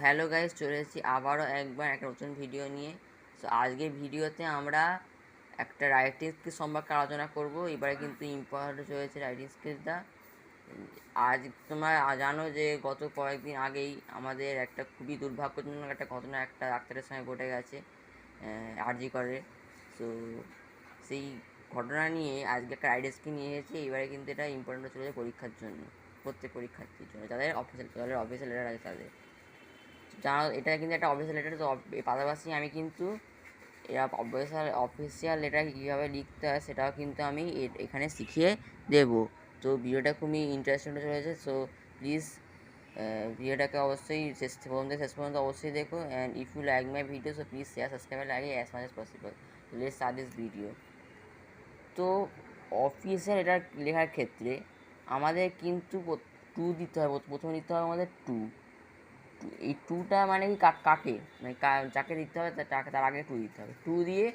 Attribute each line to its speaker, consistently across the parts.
Speaker 1: Hello guys, চলে এসেছি আবারও একবার একটা নতুন ভিডিও নিয়ে। সো আজকের ভিডিওতে আমরা একটা রাইটিং স্কিল সম্পর্কে আলোচনা করব। এবারে কিন্তু ইম্পর্টেন্ট হয়েছে রাইটিং স্কিলটা। আজ তোমরা জানো যে গত কয়েকদিন আগেই আমাদের একটা খুবই দুর্ভাগ্যজনক একটা ঘটনা একটা ডাক্তারের সঙ্গে ঘটে গেছে আরজি করে। সো সেই ঘটনা নিয়ে আজকে একটা রাইটিং স্কিল নিয়ে এসেছি। এবারে কিন্তু এটা ইম্পর্টেন্ট চলেছে পরীক্ষার জন্য, প্রত্যেক পরীক্ষার্থীর জন্য, যাদের অফিসিয়াল লেটার আছে তাদের। জানা এটা কিন্তু একটা অফিসিয়াল লেটার। তো এর পাশাপাশি আমি কিন্তু এরা অফিসিয়াল লেটার কীভাবে লিখতে হয় সেটাও কিন্তু আমি এখানে শিখিয়ে দেবো। তো ভিডিওটা খুবই ইন্টারেস্টিং হতে চলেছে। সো প্লিজ ভিডিওটাকে অবশ্যই প্রথম থেকে শেষ পর্যন্ত অবশ্যই দেখো। And if you like my video so please share subscribe like as much as possible. Let's start this video. তো অফিসিয়াল লেটার লেখার ক্ষেত্রে আমাদের কিন্তু টু দিতে হবে। প্রথমে দিতে হবে আমাদের টু। এই টুটা মানে কি কাকে, মানে যাকে দিতে হবে তাকে তার আগে টু দিতে হবে। টু দিয়ে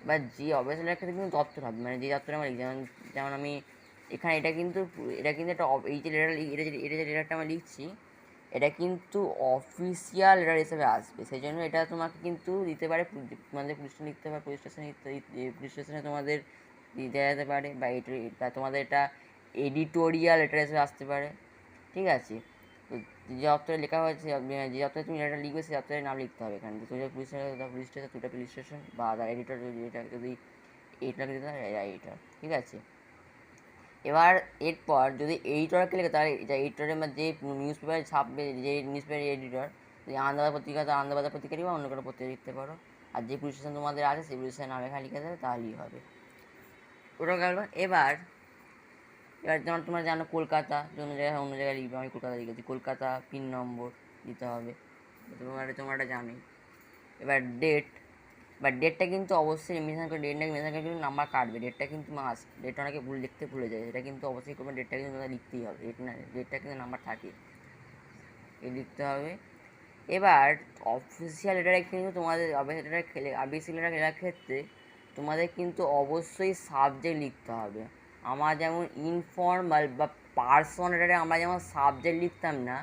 Speaker 1: বা যে অবজেক্টের ক্ষেত্রে কিন্তু দপ্তর হবে, মানে যে দপ্তরে আমরা লিখি। যেমন আমি এখানে এটা কিন্তু একটা এই যে লেটার, এটা যে লেটারটা আমরা লিখছি এটা কিন্তু অফিসিয়াল লেটার হিসেবে আসবে। সেই জন্য এটা তোমাকে কিন্তু দিতে পারে, তোমাদের পুলিশ স্টেশন লিখতে পারে, পুলিশ স্টেশনে তোমাদের দিতে যেতে পারে, বা এটা তোমাদের এটা এডিটোরিয়াল লেটার হিসেবে আসতে পারে। ঠিক আছে। তো যে দপ্তরে লেখা হয়েছে, যে দপ্তরে তুমি লেটার লিখবে সেই দপ্তরের নাম লিখতে হবে এখানে। তো পুলিশ স্টেশন, দুটো পুলিশ স্টেশন, বা এডিটর যদি এডিটরকে দিতে হয় এডিটর। ঠিক আছে। এবার এরপর যদি এডিটরকে লেখে তাহলে এডিটরের যে নিউজ পেপারে ছাপবে, যে নিউজ পেপারের এডিটর, যদি আনন্দবাজার পত্রিকা, তো আনন্দবাজার পত্রিকারই বা অন্য কোনো পত্রিকা লিখতে পারো। আর যে পুলিশ স্টেশন তোমাদের আছে সেই পুলিশ স্টেশনের নাম এখানে লিখে দেবে, তাহলেই হবে। ওটা গেল। এবার যেমন তোমরা জানো কলকাতা, অন্য জায়গায় লিখবে, আমি কলকাতা লিখেছি, কলকাতা পিন নম্বর দিতে হবে, তোমরা জানোই। এবার ডেট, বা ডেটটা কিন্তু অবশ্যই মেনশন করে, কিন্তু নাম্বার কাটবে, ডেটটা কিন্তু মাস্ট। ডেট অনেকে লিখতে ভুলে যায়, এটা কিন্তু অবশ্যই করবেন, ডেটটা কিন্তু তোমরা লিখতেই হবে। ডেটটা কিন্তু নাম্বার থাকে, এই লিখতে হবে। এবার অফিসিয়াল লেটারে কিন্তু তোমাদের অফিসিয়াল লেটার লেখার ক্ষেত্রে তোমাদের কিন্তু অবশ্যই সাবজেক্ট লিখতে হবে। আমার যেমন ইনফর্মাল বা পার্সোনাল লেটারে আমরা যেমন সাবজেক্ট লিখতাম না,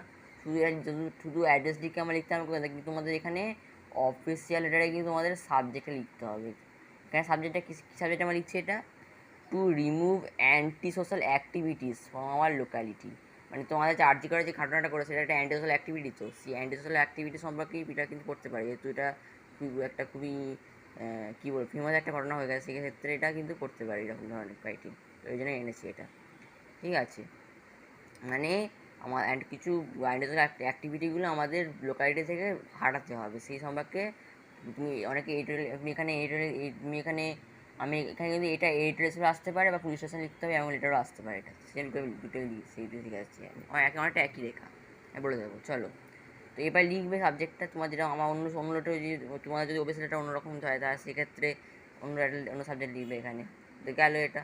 Speaker 1: শুধু অ্যাড্রেস লিখে আমরা লিখতাম, কিন্তু তোমাদের এখানে অফিসিয়াল লেটারে কিন্তু তোমাদের সাবজেক্টে লিখতে হবে। এখানে সাবজেক্টটা কী সাবজেক্ট আমরা লিখছি, এটা to remove anti social activities from our locality. মানে তোমাদের যে আর্জি করে যে ঘটনাটা করে সেটা একটা অ্যান্টি সোশ্যাল অ্যাক্টিভিটি। তো সেই অ্যান্টি সোশ্যাল অ্যাক্টিভিটি সম্পর্কে এটা কিন্তু করতে পারে, যেহেতু এটা খুবই কী বলবো ফেমাস একটা ঘটনা হয়ে গেছে, সেক্ষেত্রে এটা কিন্তু করতে পারে এরকম ধরনের রাইটিং। তো এই জন্য এনেছি এটা। ঠিক আছে। মানে আমার কিছু অ্যান্টি সোশ্যাল অ্যাক্টিভিটিগুলো আমাদের লোকালিটি থেকে হাঁটাতে হবে, সেই সম্পর্কে তুমি অনেকে তুমি এখানে আমি এখানে কিন্তু এটা এডিটর হিসেবে আসতে পারে, বা পুলিশ স্টেশন লিখতে হবে, এবং লেটারও আসতে পারে। এটা সেই দুটো সেই দুটো ঠিক আছে। অনেকটা একই লেখা, আমি বলে দেবো। চলো, তো এবার লিখবে সাবজেক্টটা তোমার যেটা। আমার অন্য লেটার যদি তোমাদের যদি অফিস লেটার অন্যরকম হয় তাহলে সেক্ষেত্রে অন্য সাবজেক্ট লিখবে এখানে। তো গেলো এটা।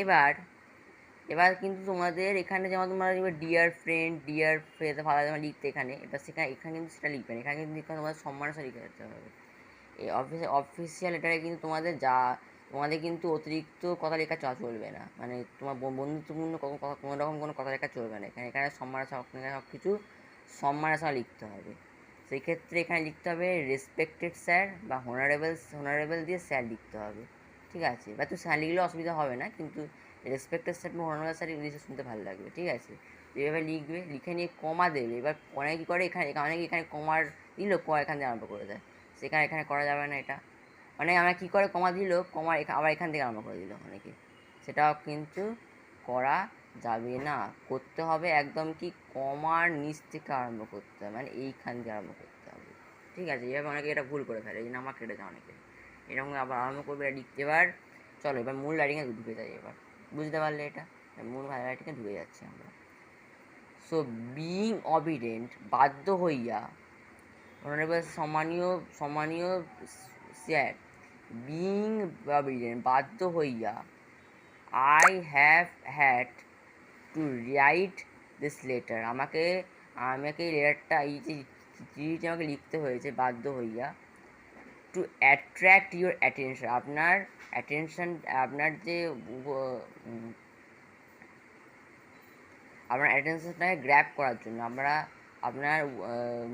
Speaker 1: এবার এবার কিন্তু তোমাদের এখানে যেমন তোমরা লিখবে ডিয়ার ফ্রেন্ড, ডিয়ার ফাদার যেমন লিখতে, এখানে এখানে কিন্তু সেটা লিখবে না, এখানে কিন্তু তোমাদের সম্মানের সাথে লিখে দিতে হবে। এই অফিসিয়াল লেটারে কিন্তু তোমাদের কিন্তু অতিরিক্ত কথা লেখা চলবে না, মানে তোমার বন্ধুত্বপূর্ণ কোনো রকম কোনো কথা লেখা চলবে না। এখানে সম্মানের সব কিছু সম্মানের সাথে লিখতে হবে। সেই ক্ষেত্রে এখানে লিখতে হবে রেসপেক্টেড স্যার, বা হোনারেবল দিয়ে স্যার লিখতে হবে। ঠিক আছে। বা তো স্যার লিখলে অসুবিধা হবে না, কিন্তু রেসপেক্টেড স্যার বা হোনারেবল স্যার ইংলিশে শুনতে ভালো লাগবে। ঠিক আছে। এভাবে লিখবে, লিখে নিয়ে কমা দেবে। এবার অনেকে কী করে, অনেকে এখানে কমার দিল, এখান থেকে আরম্ভ করে দেয়, এখানে করা যাবে না এটা। মানে আমরা কী করে, কমা দিল, আবার এখান থেকে আরম্ভ করে দিল অনেকে, সেটাও কিন্তু করা যাবে না। করতে হবে একদম কি কমার নিচ থেকে আরম্ভ করতে হবে, মানে এইখান থেকে আরম্ভ করতে হবে। ঠিক আছে। এইভাবে অনেকে এটা ভুল করে ফেলে, এই জন্য আমার কেটে যায় অনেকে, এরকম আবার আরম্ভ করবে এটা লিখতে। এবার চলো এবার মূল রাইটিংয়ে ঢুকে যাই। এবার বুঝতে পারলে এটা মূল রাইটিংয়ে ঢুকে যাচ্ছে আমরা। সো বিইং অবিডেন্ট, বাধ্য হইয়া, অনারেবল সম্মানীয় স্যার, বিইং অবিডেন্ট, বাধ্য হইয়া, I have had to right this letter, আমাকে এই লেটারটা, এই যে চিঠিটি আমাকে লিখতে হয়েছে বাধ্য হইয়া, টু অ্যাট্রাক্ট ইউর অ্যাটেনশন, আপনার অ্যাটেনশনটাকে গ্র্যাব করার জন্য। আপনার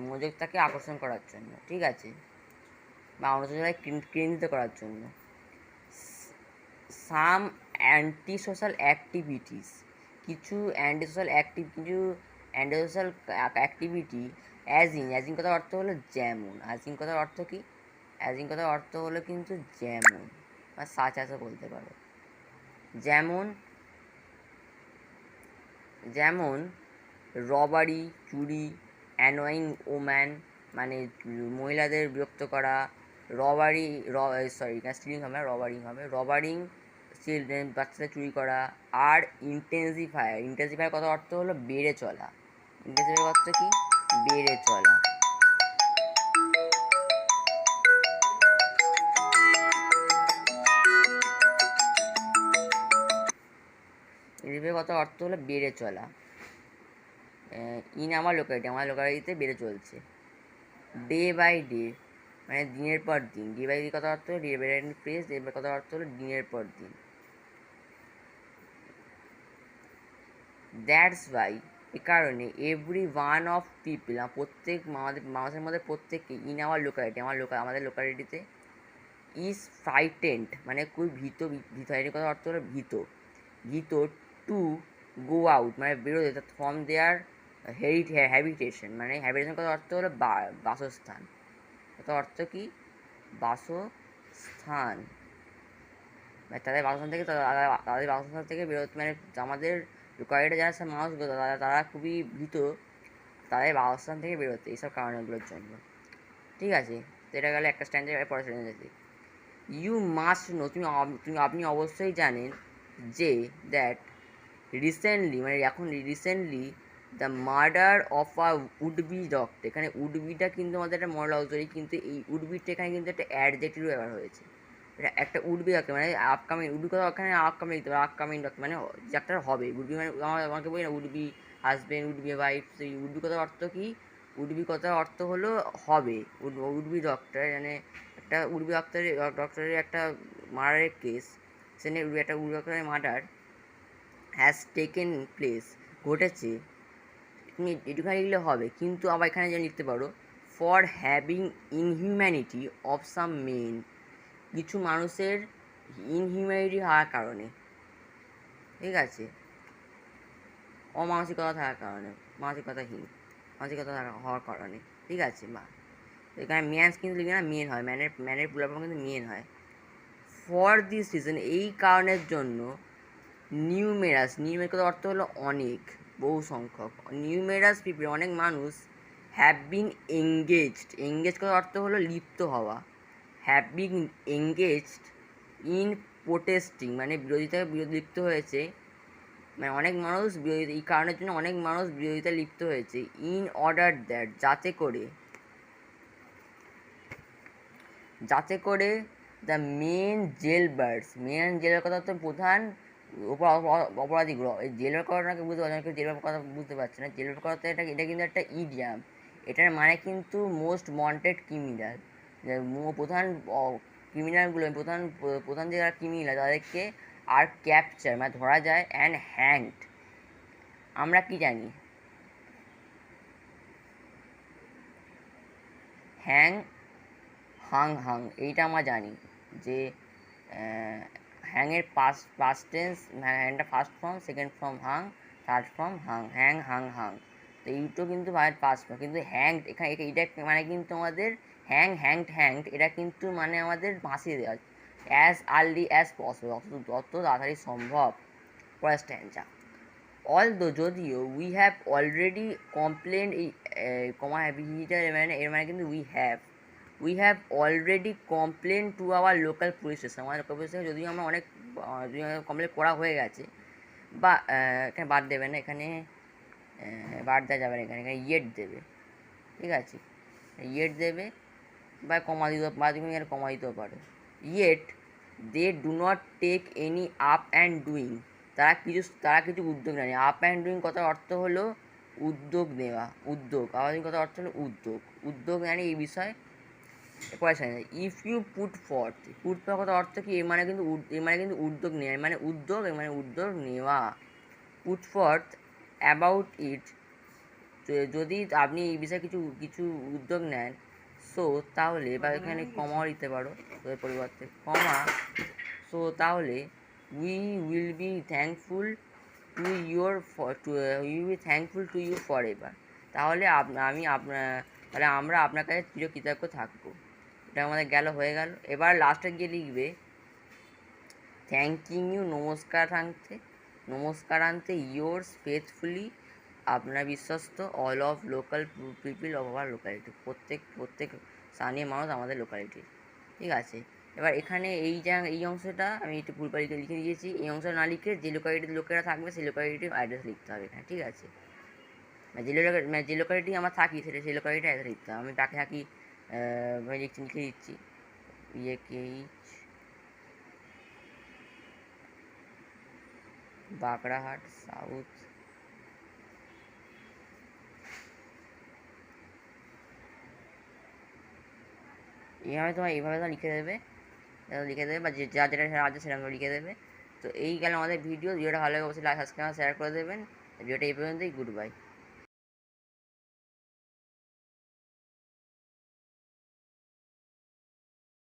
Speaker 1: মনোযোগটাকে আকর্ষণ করার জন্য, ঠিক আছে, বা অনুসন্ধানকে কেন্দ্রিত করার জন্য। সাম অ্যান্টি সোশ্যাল অ্যাক্টিভিটিস, কিছু অ্যান্টি সোশ্যাল অ্যাক্টিভিটি অ্যাজিং কথার অর্থ হলো যেমন, অ্যাজিং কথার অর্থ কি, অ্যাজিং কথার অর্থ হলো কিন্তু যেমন বা সাচ অ্যাজও বলতে পারো। যেমন যেমন রবারি, চুরি, অ্যানোয়িং ওম্যান মানে মহিলাদের বিরক্ত করা, রবারি স্টিলিং হবে, রবারিং চিলড্রেন বাচ্চাদের চুরি করা। আর ইন্টেন্সিফায়ার কথা অর্থ হলো বেড়ে চলা। ইন্টেন্সিফায়ার অর্থ কি, বেড়ে চলা। ইন্টেন্সিফায়ার কথা অর্থ হলো বেড়ে চলা। আমার লোকালিটিতে বেড়ে চলছে। ডে বাই ডে মানে দিনের পর দিন। ডে বাই ডে কথা অর্থ হলো day by day phrase, day by কথা অর্থ হলো দিনের পর দিন। দ্যাটস ওয়াই, এ কারণে এভরি ওয়ান অফ পিপল প্রত্যেক মানুষের মধ্যে প্রত্যেককে ইন আওয়ার লোকালিটি আমাদের লোকালিটিতে ইজ ফ্রাইটেন্ড মানে খুব ভীত কথা অর্থ হলো ভীত টু গো আউট মানে বেরোতে ফ্রম দেয়ার হ্যাবিটেশন মানে হ্যাবিটেশন কথা অর্থ হলো বাসস্থান। কথা অর্থ কি, বাসস্থান মানে তাদের বাসস্থান থেকে বেরোতে মানে আমাদের লোকালিটি যারা সব মানুষগুলো তারা খুবই ভীত তাদের বাসস্থান থেকে বেরোতে এইসব কারণগুলোর জন্য, ঠিক আছে। তো এটা গেলে একটা স্ট্যান্ডার্ড, পরে স্ট্যান্ডার্ড ইউ মাস্ট নো, আপনি অবশ্যই জানেন যে that recently the murder of a would-be doctor, এখানে উডবিটা কিন্তু আমাদের একটা মরাল অবজরি, কিন্তু এই উডবিটা এখানে কিন্তু একটা অ্যাডজেক্টিভ ব্যবহার হয়েছে। এটা একটা উডবি ডক্টর মানে আপকামিং, উডবি কথা ওখানে আপকামিং ডক্টর মানে একটা হবে। উডবি মানে আমাকে বলি না উডবি হাজবেন্ড, উডবি ওয়াইফ, সেই উডবি কথার অর্থ কি, উডবি কথার অর্থ হলো হবে। উডবি ডক্টর মানে একটা ডক্টরের একটা মার্ডারের কেস, সেখানে একটা উডবি ডক্টরের মার্ডার হ্যাজ টেকেন প্লেস, ঘটেছে। তুমি এটুখানি লিখলে হবে, কিন্তু আবার এখানে যেন লিখতে পারো for having ইনহিউম্যানিটি of some main, কিছু মানুষের ইনহিউম্যানিটি হওয়ার কারণে, ঠিক আছে, অমানসিকতা থাকার কারণে, মানসিকতা হওয়ার কারণে, ঠিক আছে। বা এখানে ম্যানস কিন্তু লিখবে না, মেন হয়, ম্যানের পুরো কিন্তু মেন হয়। ফর দিস রিজন, এই কারণের জন্য, নিউমেরাস কথার অর্থ হলো অনেক, বহু সংখ্যক, নিউমেরাস পিপল অনেক মানুষ, হ্যাভ বিন এঙ্গেজড করার অর্থ হলো লিপ্ত হওয়া, have been engaged in protesting মানে লিপ্ত হয়েছে, মানে অনেক মানুষ এই কারণের জন্য অনেক মানুষ বিরোধিতায় লিপ্ত হয়েছে। ইন অর্ডার দ্যাট যাতে করে দ্য মেন জেলের কথা তো প্রধান অপরাধীগুলো, এই জেলের কথাটাকে বুঝতে পারছে না, কেউ জেলের কথা বুঝতে পারছে না। জেলের কথা এটা কিন্তু একটা ইডিয়াম, এটার মানে কিন্তু মোস্ট ওয়ান্টেড ক্রিমিনাল, প্রধান যে ক্রিমিনাল তাদেরকে আর ক্যাপচার মানে ধরা যায়, অ্যান্ড হ্যাংড। আমরা কি জানি, হাং এইটা আমরা জানি যে হ্যাংয়ের পাস্ট টেন্স, হ্যাংটা first form, second form hang, third form hang. তো এইটো কিন্তু পাস্ট ফর্ম, কিন্তু হ্যাংড এখানে এটা মানে কিন্তু আমাদের হ্যাংড এটা কিন্তু মানে আমাদের ফাঁসিয়ে দেওয়া, অ্যাজ আর্লি অ্যাজ পসিবল, যত তাড়াতাড়ি সম্ভব। পরের স্ট্যান্ডা, যদিও উই হ্যাভ অলরেডি কমপ্লেন, এই কমা মানে এর মানে কিন্তু we have already complain to our local police station, আমাদের লোকাল পুলিশ স্টেশন যদিও আমরা অনেক কমপ্লেন করা হয়ে গেছে, বা এখানে বাদ দেবে না, এখানে বাদ দেওয়া যাবে না, এখানে ইয়েট দেবে, ঠিক আছে, ইয়েট দেবে বা কমা তুমি এখানে কমা দিতেও পারো। Yet they do not take any up and doing, তারা কিছু উদ্যোগ নেয়। আপ অ্যান্ড ডুইং কথার অর্থ হলো উদ্যোগ নেওয়া, আবার কথার অর্থ হলো উদ্যোগ মানে এই বিষয়ে পয়সা নেই। ইফ ইউ পুট কথার অর্থ কি, এর মানে কিন্তু উদ্যোগ নেওয়া, মানে উদ্যোগ নেওয়া। পুট ফর্থ অ্যাবাউট ইট যদি আপনি এই বিষয়ে কিছু কিছু উদ্যোগ নেন, সো তাহলে বা এখানে কমাও দিতে পারো ওদের পরিবর্তে কমা, সো তাহলে we will be thankful to your we be thankful to you for ever. তাহলে তাহলে আমরা আপনার কাছে চিরকৃতজ্ঞ থাকবো। এটা আমাদের হয়ে গেল। এবার লাস্টে গিয়ে লিখবে থ্যাংকিং ইউ, নমস্কারান্তে ইয়োর্স ফেথফুলি, আপনার বিশ্বস্ত, all of local people of our locality, প্রত্যেক স্থানীয় মানুষ আমাদের লোকালিটির। ঠিক আছে, এবার এখানে এই অংশটা আমি একটু ভুলভাল লিখে দিয়েছি। এই অংশটা না লিখে যে লোকালিটির লোকেরা থাকবে সেই লোকালিটির অ্যাড্রেস লিখতে হবে এখানে। ঠিক আছে, যে লোকালিটি আমার থাকি সেই লোকালিটির অ্যাড্রেস লিখতে হবে। আমি তাকে থাকি লিখে দিচ্ছি বাগড়াহাট সাউথ। এইভাবে তো লিখে দেবে বা যেটা আছে সেরকম লিখে দেবে। তো এই গেল আমাদের ভিডিওটা ভালো লাগে অবশ্যই লাইক সাবস্ক্রাইব শেয়ার করে দেবেন। ভিডিওটা এই পর্যন্তই, গুড বাই।